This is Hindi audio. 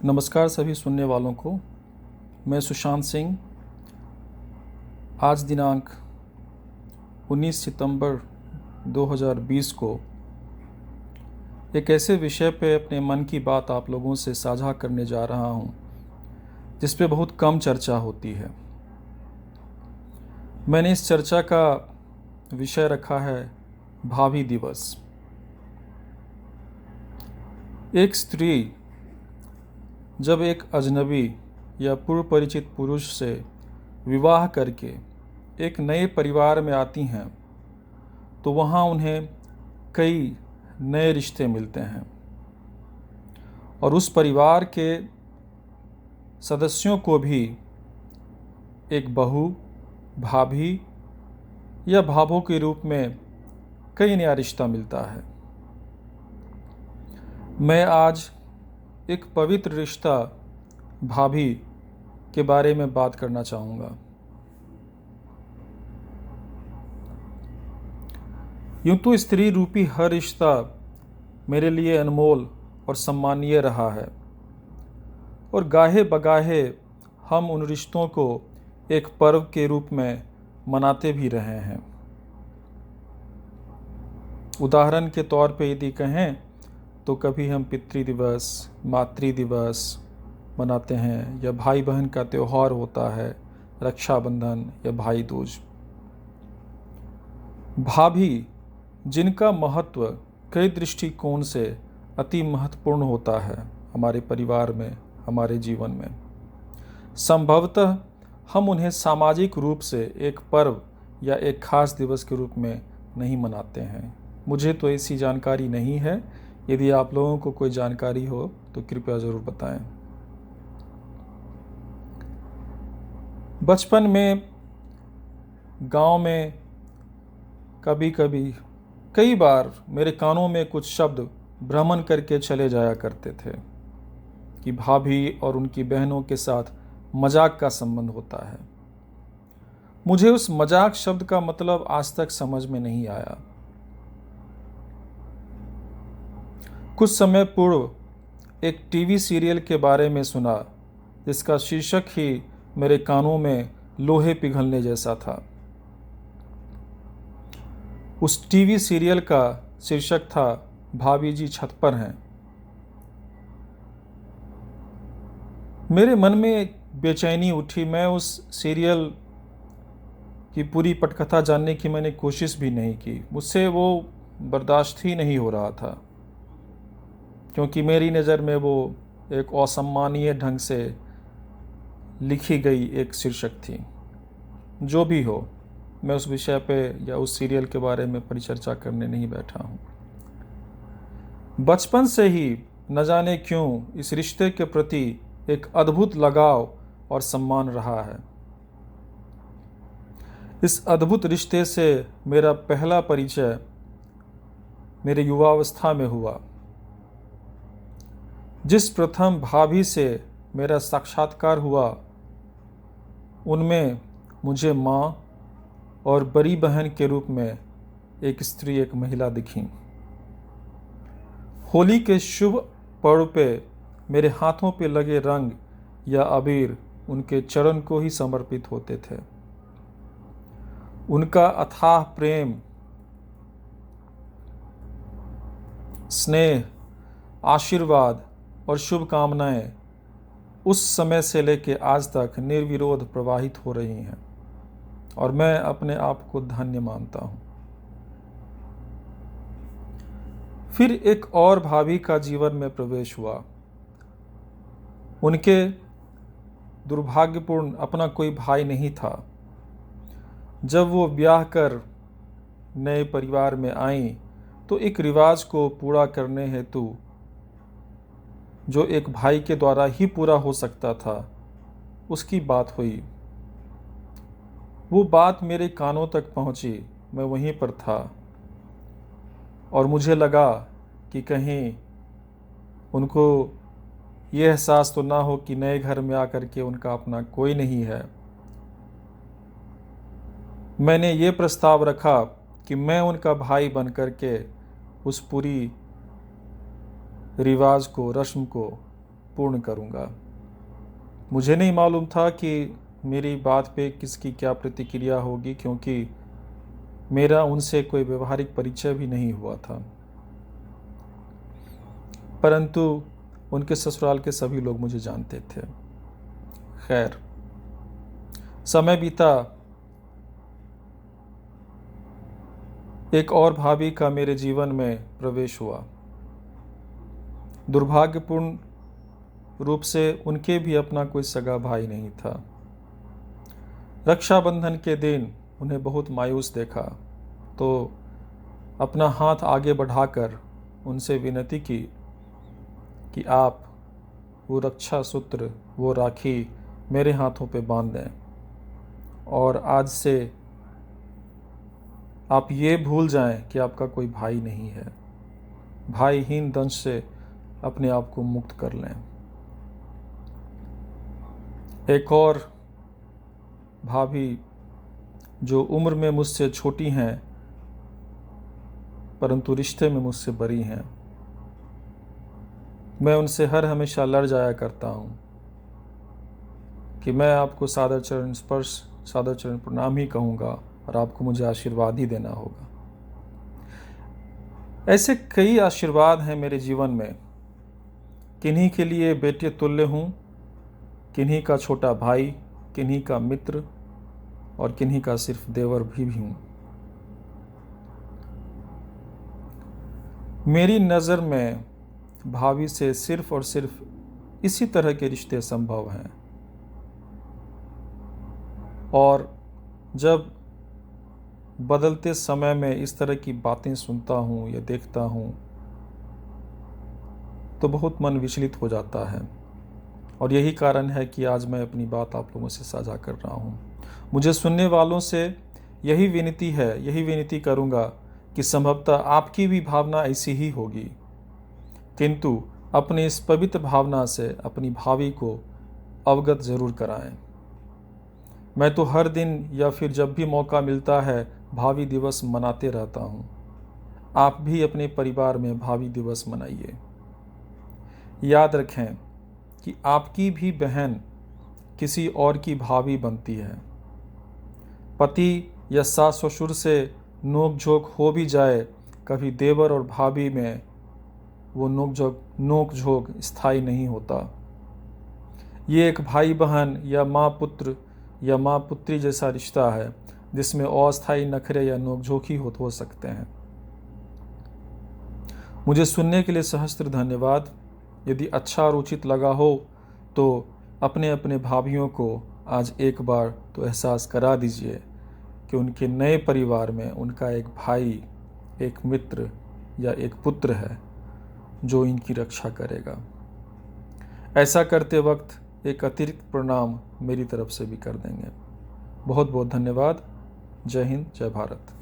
नमस्कार सभी सुनने वालों को। मैं सुशांत सिंह आज दिनांक 19 सितंबर 2020 को एक ऐसे विषय पे अपने मन की बात आप लोगों से साझा करने जा रहा हूँ जिस पे बहुत कम चर्चा होती है। मैंने इस चर्चा का विषय रखा है भाभी दिवस। एक स्त्री जब एक अजनबी या पूर्व परिचित पुरुष से विवाह करके एक नए परिवार में आती हैं तो वहाँ उन्हें कई नए रिश्ते मिलते हैं और उस परिवार के सदस्यों को भी एक बहू, भाभी या भाभों के रूप में कई नया रिश्ता मिलता है। मैं आज एक पवित्र रिश्ता भाभी के बारे में बात करना चाहूँगा। यूँ तो स्त्री रूपी हर रिश्ता मेरे लिए अनमोल और सम्मानीय रहा है और गाहे बगाहे हम उन रिश्तों को एक पर्व के रूप में मनाते भी रहे हैं। उदाहरण के तौर पे यदि कहें तो कभी हम पितृ दिवस, मातृ दिवस मनाते हैं या भाई बहन का त्यौहार होता है, रक्षाबंधन या भाई दूज। भाभी जिनका महत्व कई दृष्टिकोण से अति महत्वपूर्ण होता है हमारे परिवार में, हमारे जीवन में। संभवतः हम उन्हें सामाजिक रूप से एक पर्व या एक खास दिवस के रूप में नहीं मनाते हैं। मुझे तो ऐसी जानकारी नहीं है। यदि आप लोगों को कोई जानकारी हो तो कृपया ज़रूर बताएं। बचपन में गांव में कई बार मेरे कानों में कुछ शब्द भ्रमण करके चले जाया करते थे कि भाभी और उनकी बहनों के साथ मजाक का संबंध होता है। मुझे उस मजाक शब्द का मतलब आज तक समझ में नहीं आया। कुछ समय पूर्व एक टीवी सीरियल के बारे में सुना जिसका शीर्षक ही मेरे कानों में लोहे पिघलने जैसा था। उस टीवी सीरियल का शीर्षक था भाभी जी छत पर हैं। मेरे मन में एक बेचैनी उठी। मैं उस सीरियल की पूरी पटकथा जानने की मैंने कोशिश भी नहीं की। मुझसे वो बर्दाश्त ही नहीं हो रहा था क्योंकि मेरी नज़र में वो एक असम्मानीय ढंग से लिखी गई एक शीर्षक थी। जो भी हो, मैं उस विषय पे या उस सीरियल के बारे में परिचर्चा करने नहीं बैठा हूँ। बचपन से ही न जाने क्यों इस रिश्ते के प्रति एक अद्भुत लगाव और सम्मान रहा है। इस अद्भुत रिश्ते से मेरा पहला परिचय मेरे युवावस्था में हुआ। जिस प्रथम भाभी से मेरा साक्षात्कार हुआ उनमें मुझे माँ और बड़ी बहन के रूप में एक स्त्री, एक महिला दिखी। होली के शुभ पर्व पे मेरे हाथों पे लगे रंग या अबीर उनके चरण को ही समर्पित होते थे। उनका अथाह प्रेम, स्नेह, आशीर्वाद और शुभकामनाएं उस समय से लेकर आज तक निर्विरोध प्रवाहित हो रही हैं और मैं अपने आप को धन्य मानता हूं। फिर एक और भाभी का जीवन में प्रवेश हुआ। उनके दुर्भाग्यपूर्ण अपना कोई भाई नहीं था। जब वो ब्याह कर नए परिवार में आई तो एक रिवाज को पूरा करने हेतु जो एक भाई के द्वारा ही पूरा हो सकता था उसकी बात हुई। वो बात मेरे कानों तक पहुंची। मैं वहीं पर था और मुझे लगा कि कहीं उनको ये एहसास तो ना हो कि नए घर में आकर के उनका अपना कोई नहीं है। मैंने ये प्रस्ताव रखा कि मैं उनका भाई बन कर के उस पूरी रिवाज को, रस्म को पूर्ण करूँगा। मुझे नहीं मालूम था कि मेरी बात पे किसकी क्या प्रतिक्रिया होगी, क्योंकि मेरा उनसे कोई व्यवहारिक परिचय भी नहीं हुआ था। परंतु उनके ससुराल के सभी लोग मुझे जानते थे। खैर, समय बीता। एक और भाभी का मेरे जीवन में प्रवेश हुआ। दुर्भाग्यपूर्ण रूप से उनके भी अपना कोई सगा भाई नहीं था। रक्षाबंधन के दिन उन्हें बहुत मायूस देखा तो अपना हाथ आगे बढ़ाकर उनसे विनती की कि आप वो रक्षा सूत्र, वो राखी मेरे हाथों पे बांध दें और आज से आप ये भूल जाएं कि आपका कोई भाई नहीं है। भाईहीन दंश से अपने आप को मुक्त कर लें। एक और भाभी जो उम्र में मुझसे छोटी हैं परंतु रिश्ते में मुझसे बड़ी हैं, मैं उनसे हर हमेशा लड़ जाया करता हूँ कि मैं आपको सादर चरण स्पर्श, सादर चरण प्रणाम ही कहूँगा और आपको मुझे आशीर्वाद ही देना होगा। ऐसे कई आशीर्वाद हैं मेरे जीवन में। किन्हीं के लिए बेटे तुल्य हूँ, किन्हीं का छोटा भाई, किन्हीं का मित्र और किन्हीं का सिर्फ देवर भी हूँ। मेरी नज़र में भाभी से सिर्फ और सिर्फ इसी तरह के रिश्ते संभव हैं। और जब बदलते समय में इस तरह की बातें सुनता हूँ या देखता हूँ तो बहुत मन विचलित हो जाता है। और यही कारण है कि आज मैं अपनी बात आप लोगों से साझा कर रहा हूँ। मुझे सुनने वालों से यही विनती करूँगा कि संभवतः आपकी भी भावना ऐसी ही होगी, किंतु अपनी इस पवित्र भावना से अपनी भावी को अवगत जरूर कराएं। मैं तो हर दिन या फिर जब भी मौका मिलता है भावी दिवस मनाते रहता हूँ। आप भी अपने परिवार में भावी दिवस मनाइए। याद रखें कि आपकी भी बहन किसी और की भाभी बनती है। पति या सास ससुर से नोक झोंक हो भी जाए, कभी देवर और भाभी में वो नोक झोंक स्थायी नहीं होता। ये एक भाई बहन या माँ पुत्र या माँ पुत्री जैसा रिश्ता है जिसमें अस्थायी नखरे या नोक झोंक ही हो सकते हैं। मुझे सुनने के लिए सहस्त्र धन्यवाद। यदि अच्छा और उचित लगा हो तो अपने अपने भाभियों को आज एक बार तो एहसास करा दीजिए कि उनके नए परिवार में उनका एक भाई, एक मित्र या एक पुत्र है जो इनकी रक्षा करेगा। ऐसा करते वक्त एक अतिरिक्त प्रणाम मेरी तरफ से भी कर देंगे। बहुत बहुत धन्यवाद। जय हिंद, जय भारत।